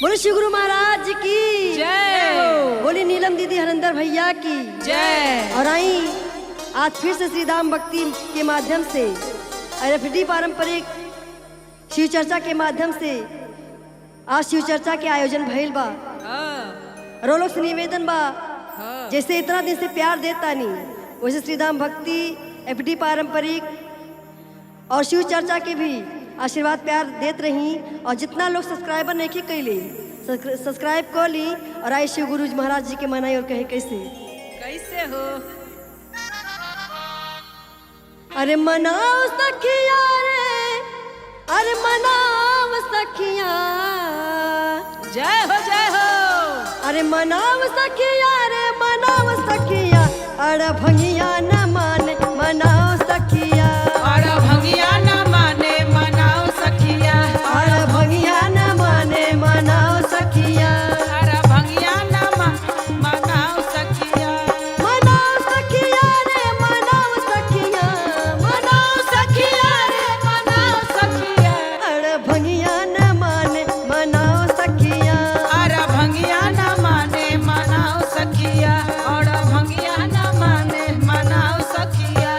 बोले श्री गुरु महाराज की जय। बोली नीलम दीदी हरिंदर भैया की जय। और आई आज फिर से श्री धाम भक्ति के माध्यम से RFD पारंपरिक शिव चर्चा के माध्यम से आज शिव चर्चा के आयोजन भइल बा। रो लोग से निवेदन बा जैसे इतना दिन से प्यार देता नहीं वैसे श्री धाम भक्ति FD पारंपरिक और शिव चर्चा के भी आशीर्वाद प्यार देत रही। और जितना लोग सब्सक्राइबर नहीं कैली सब्सक्राइब कर ली और आई शिव गुरु महाराज जी के मनाई और कहे कैसे कैसे हो। अरे मनाओ सखिया रे, अरे मनाओ सखिया, जय हो जय हो। अरे मनाओ सखिया रे मनाओ सखिया, अरे भंगिया न माने मनाओ सखिया, अरे भंगिया न माने मनाओ सखिया, अरे भंगिया न माने मनाओ सखिया, अरे भंगिया न मनाओ सखिया, मनाओ सखिया रे मनाओ सखिया, मनाओ सखिया रे मनाओ सखिया, अरे भंगिया न माने मनाओ सखिया, अरे भंगिया न माने मनाओ सखिया, और भंगिया न माने मनाओ सखिया।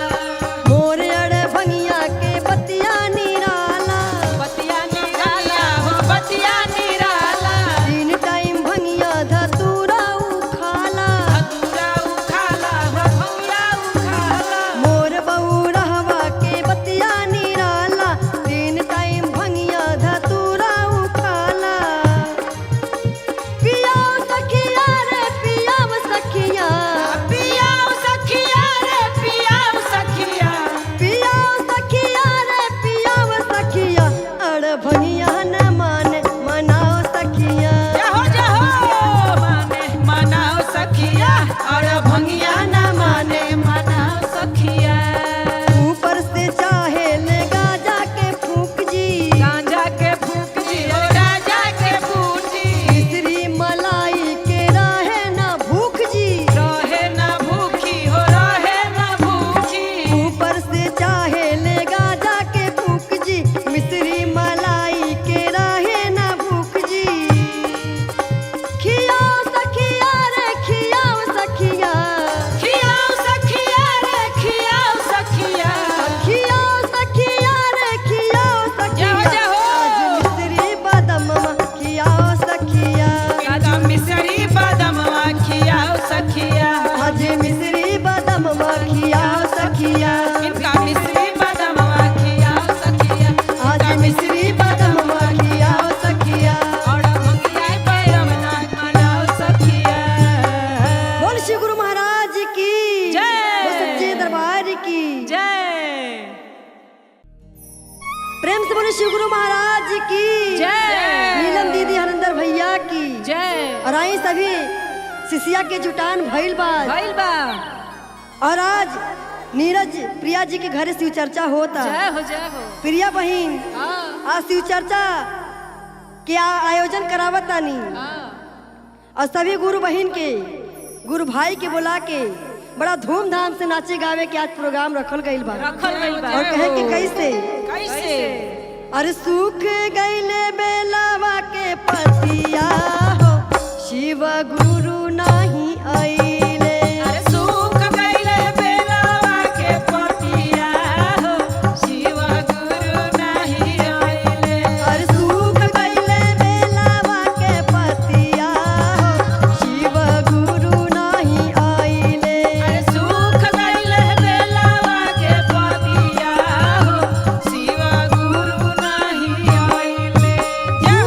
मोरे अड़े भंगिया के बतिया निराला, बतिया निराला हो बतिया निराला, तीन टाइम भंगिया धतूरा उखाला, धतूरा उखाला हो भंगिया उखाला, मोर बहू रहवा के बतिया निराला, तीन टाइम भंगिया धतूरा उखाला, पियाओ सखिया रे पियाओ सखिया, पियाओ सखिया रे पियाओ सखिया, पियाओ सखिया रे पियाओ सखिया, अड़ भंगिया न माने मनाओ सखिया, जहो माने मनाओ सखिया, और भंगिया न माने मनाओ सखिया। ऊपर से चाहे ले गाजा के फूक जी, गांजा के फूक जी हो गांजा के फूक जी, मिश्री मलाई के रहे ना भूख जी, रहे ना भूखी हो रहे ना भूखी, ऊपर से चाहे ले गाजा के फूक जी, मिश्री मलाई के रहे ना भूख जी, खियाओ सखिया रे खियाओ सखिया, खियाओ सखिया रे खियाओ सखिया, खियाओ सखिया रे खियाओ सखिया, जहो। आज मिश्री बदमवा खियाओ सखिया, गाजा मिसरी बादामवा खियाओ सखिया, आज मिश्री बदमवा खियाओ सखिया, इनका मिसरी बादामवा खियाओ सखिया, आज मिश्री बदमवा खियाओ सखिया। और भंगिया पैरवना मनाओ सखिया। बोल श्री गुरु महाराज की जय। बोल सच्चे दरबार की जय प्रेम से बोले श्री गुरु महाराज की जय। नीलम दीदी हरिंदर भैया की जय। और आई सभी शिष्या के जुटान भइल बा। भइल बा। और आज नीरज प्रिया जी के घरे शिव चर्चा होता। जय हो जय हो। प्रिया बहन हाँ आज शिव चर्चा के आयोजन करावत तानी हाँ। और सभी गुरु बहन के गुरु भाई के बुला के बड़ा धूमधाम से नाचे गावे के आज प्रोग्राम रखल गइल बा। रखल गइल बा। और कहे कि कैसे कैसे अरे सूख गइले बेलावा के पतिया हो शिव गुरु नाही आइले, अरे सूख गइले बेलावा के पतिया हो शिव गुरु नहीं आइले, अरे सूख गइले बेलावा के पतिया हो शिव गुरु नाही आइले, अरे सूख गइले बेलावा के पतिया हो शिव गुरु नहीं आइले। जय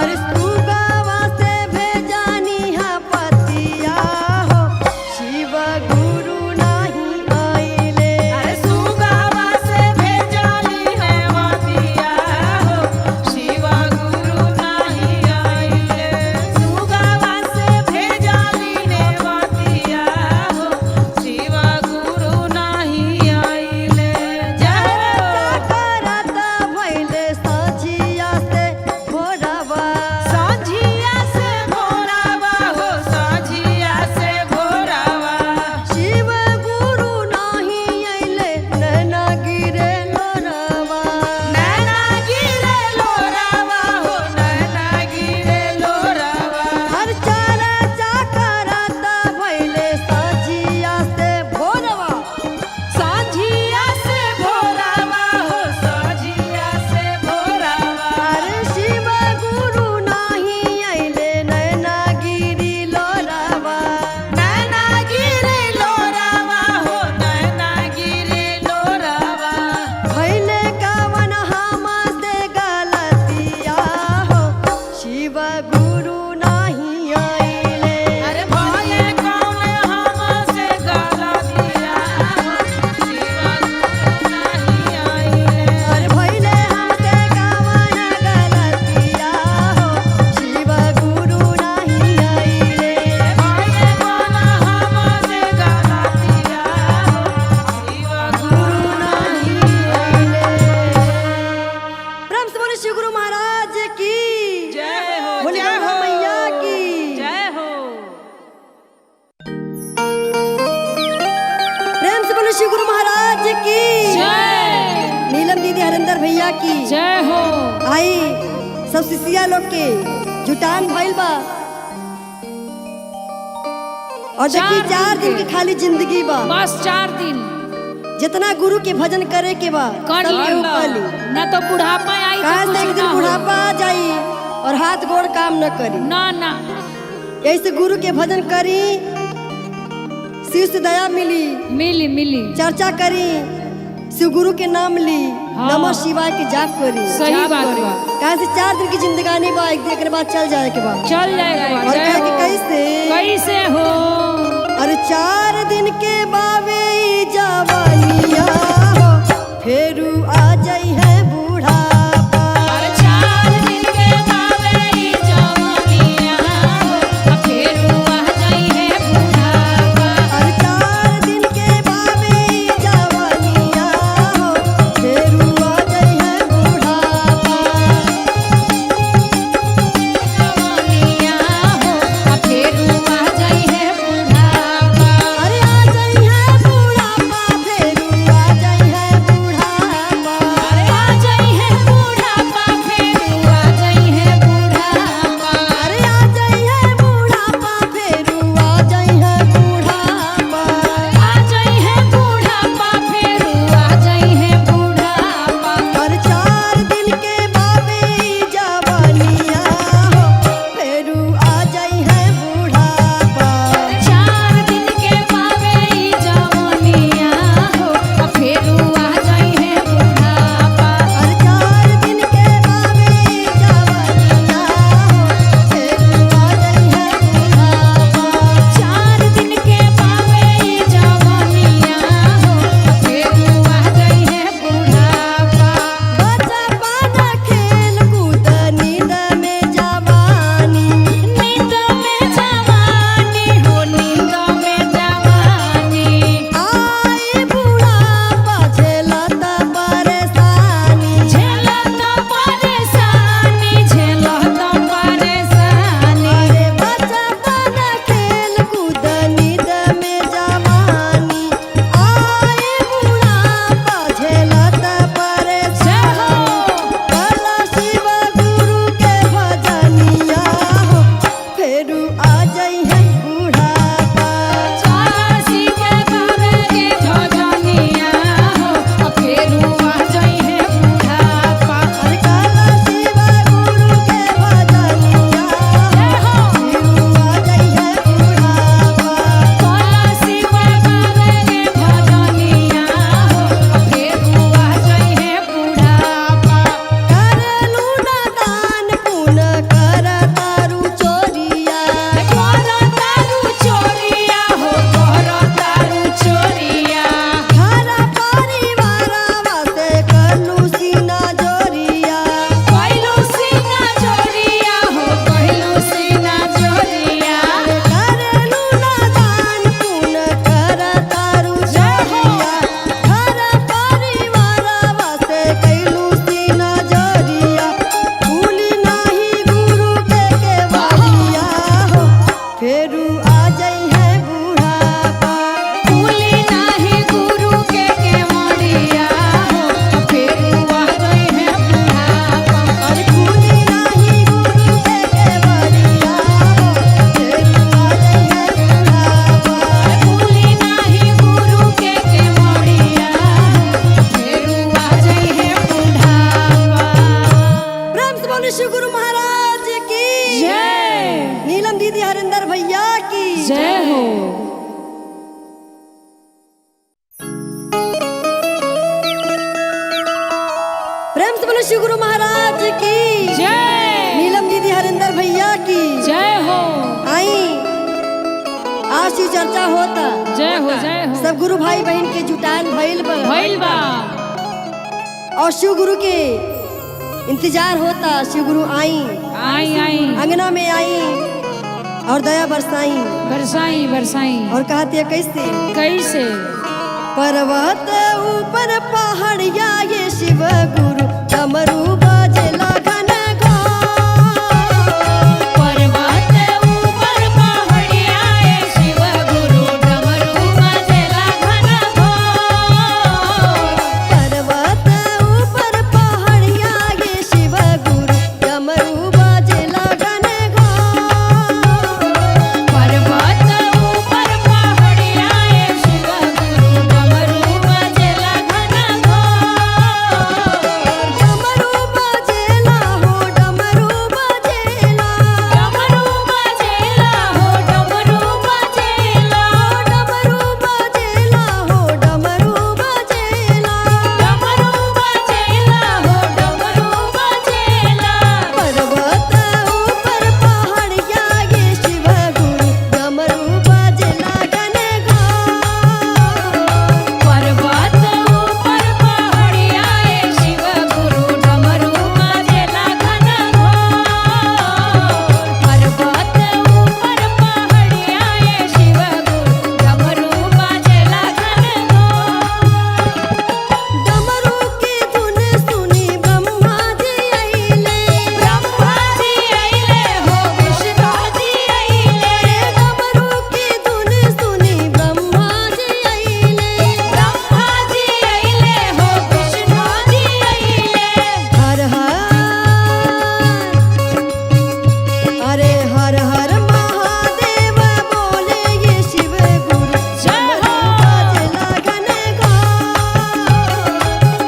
अरे सुगवा से भेजानी हा पतिया हो शिव गुरु नहीं आइले। अरे सुगवा से भेजाली है वतिया हो शिव गुरु नहीं आइले। सुगवा से भेजाली ने वतिया हो शिव गुरु नहीं आइले। जय करत भइले साझिया से भोरवा साझिया से भोरावा हो साझिया से भोरावा। शिव गुरु नहीं आइले नैना गिरे लोरवा। नैना गिरे लोरावा हो नैना गिरे लोरावा। हर चारा चाकरत भइले साझिया से भोरवा। साझिया से भोरावा हो साझिया से भोरावा। अरे शिव गुरु नहीं आइले नैना गिरी लोरवा। नैना गिरे लोरावा हो नैना गिरे लोरावा। भइले कवन हम से गलतिया हो शिव गुरु नहीं आइले। अरे भये कौन हमसे गलतिया हो शिव गुरु नहीं आइले। अरे भइले हमसे कवन गलतिया हो शिव गुरु नहीं आइले। भये कौन हमसे गलतिया हो शिव गुरु नहीं आइले। प्रेम से बोले शिव गुरु महाराज की जय हो बोले जय गंगा हो मैया की। जय हो। प्रेम से बोले शिव गुरु महाराज की जय नीलम दीदी हरिंदर भैया की। जय हो। आई सब शिष्या लोग के जुटान भइल बा और देखी 4 दिन की खाली जिंदगी बा। बस 4 दिन जितना गुरु के भजन करे के बा कर सब केहू कर ली। न तो बुढ़ापा आई तो काहे से कुछ एक दिन ना हो। बुढ़ापा आ जाई और हाथ गोड़ काम न करी। ना ना ऐसे गुरु के भजन करी शिव से दया मिली। मिली मिली चर्चा करी शिव गुरु के नाम ली। हाँ। नमः शिवाय के जाप करी। सही जाप बात करी। बा। काहे से 4 दिन की जिंदगानी बा एक दिन के बाद चल जाए के बाद। चल जाएगा। और जय कहे कि हो। कैसे कैसे हो। अरे 4 दिन के बावे ई जवानिया हो फेरू आ जाई है बुढ़ापा। अरे 4 दिन के बावे ई जवानिया हो फेरू आ जाई है बुढ़ापा। अरे 4 दिन के बावे ई जवानिया हो फेरू आ जाई है बुढ़ापा। जवानिया हो फेरू आ जाई है बुढ़ापा। अरे आ जाई है बुढ़ापा फेरू आ जाई है बुढ़ापा। जय हो। प्रेम से बोलो शिव गुरु महाराज की जय। नीलम दीदी हरिंदर भैया की जय हो। आई आज शिव चर्चा होता। जय हो जय हो। सब गुरु भाई बहन के जुटान भइल बा और शिव गुरु के इंतजार होता। शिव गुरु आई आई आई अंगना में आई और दया बरसाई बरसाई बरसाई। और कहती है कैसे कैसे? पर्वत ऊपर पहाड़िया ये शिव गुरु डमरू बाजेला घन पर्वत ऊपर पहाड़िया ये शिव गुरु डमरू बजेला घन घोर। पर्वत ऊपर पहाड़िया ये शिव गुरु डमरू बाजेला घन पर्वत ऊपर पहाड़िया ये शिव गुरु डमरू बजेला घन घोर। डमरू बाजेला हो डमरू बाजेला डमरू बजेला हो डमरू बजेला डमरू बाजेला हो डमरू बाजेला डमरू बजेला हो डमरू बजेला। पर्वत ऊपर पहाड़िया ये शिव गुरु डमरू बाजेला घन पर्वत ऊपर पहाड़िया ये शिव गुरु डमरू बजेला घन पर्वत ऊपर पहाड़िया ये शिव गुरु डमरू बजेला घन डमरू की धुन सुनी ब्रह्मा जी आइले ब्रह्मा जी आइले हो विष्णु जी आइले। डमरू की धुन सुनी ब्रह्मा जी आइले ब्रह्मा जी आइले हो विष्णु जी आइले। हर हर हर हर महादेव बोले ये शिव गुरु जय हो। बाजेला घन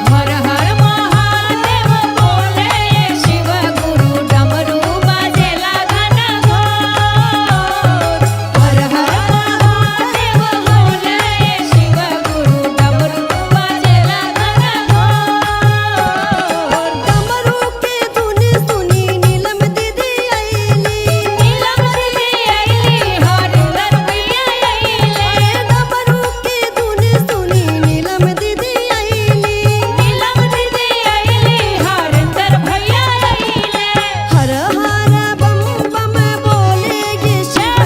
हर हर महादेव बोले ये शिव गुरु डमरू बजेला घन घोर। हर हर महादेव बोले ये शिव गुरु डमरू बजेला घन घोर। डमरू की धुन सुनी नीलम दीदी आइली नीलम दीदी आइली हरिंदर भैया आइले। डमरू की धुन सुनी नीलम दीदी आइली नीलम दीदी आइली हरिंदर भैया आइले। हर हर बम बम बोले ये शिव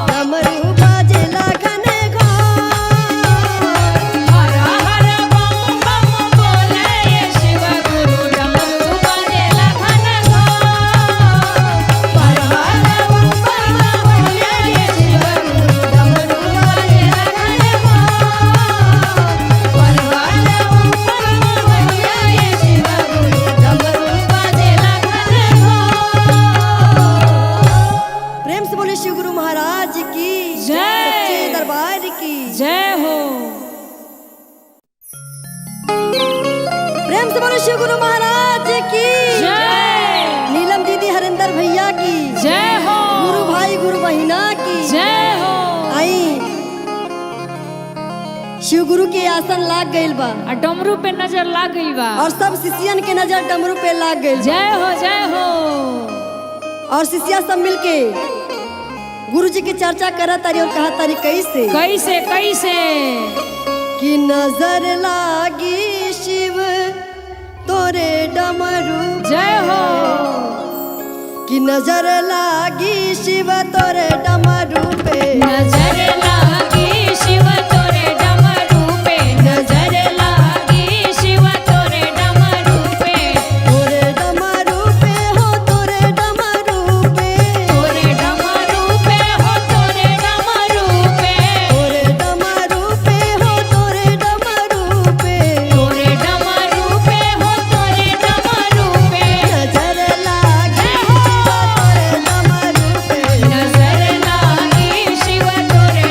डमरू बाजेला घन हर हर बम बम बोले ये शिव गुरु डमरू बजेला घन हर हर बम बम बोले ये शिव गुरु डमरू बजेला घन हर हर बम बम बोले ये शिव गुरु डमरू बजेला घन प्रेम से बोले शिव गुरु महाराज की जय। सच्चे दरबार की जय हो। प्रेम से बोले शिव गुरु महाराज की जय नीलम दीदी हरिंदर भैया की जय हो। गुरु भाई गुरु बहिना की जय हो। आई शिव गुरु के आसन लाग गइल बा आ डमरू पे नजर लाग गई बा। और सब शिष्यन के नजर डमरू पे लाग गइल जय हो जय हो। और शिष्या सब मिलके गुरु जी की चर्चा करत तारी और कहा तारी कैसे कैसे कैसे? कि नजर लागी शिव तोरे डमरू जय हो। कि नजर लागी शिव तोरे डमरू पे नजर लागी शिव तोरे डमरू पे नजर लागी शिव तोरे डमरू पे तोरे डमरू पे हो तोरे डमरू पे तोरे डमरू पे हो तोरे डमरू पे तोरे डमरू पे हो तोरे डमरू पे तोरे डमरू पे हो तोरे डमरू पे नजर लागी तोरे डमरू पे नजर लागी शिव तोरे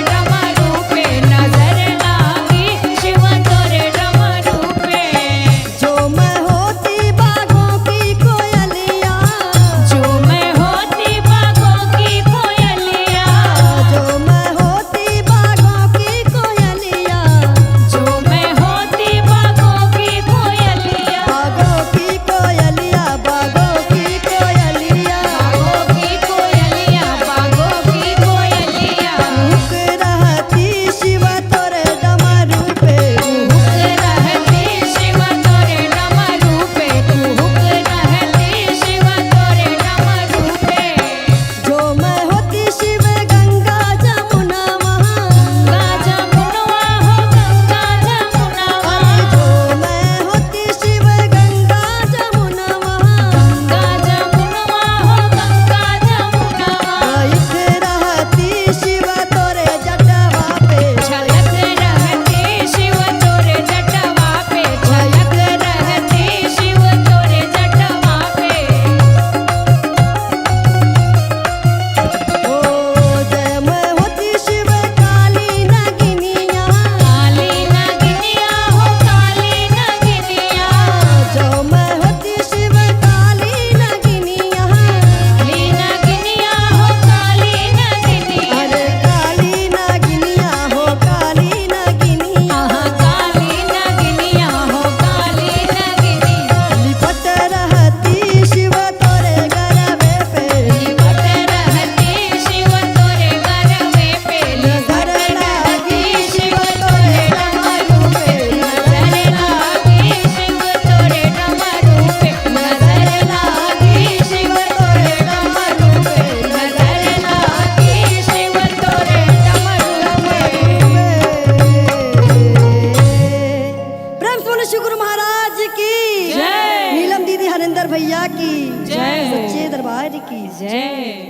जय।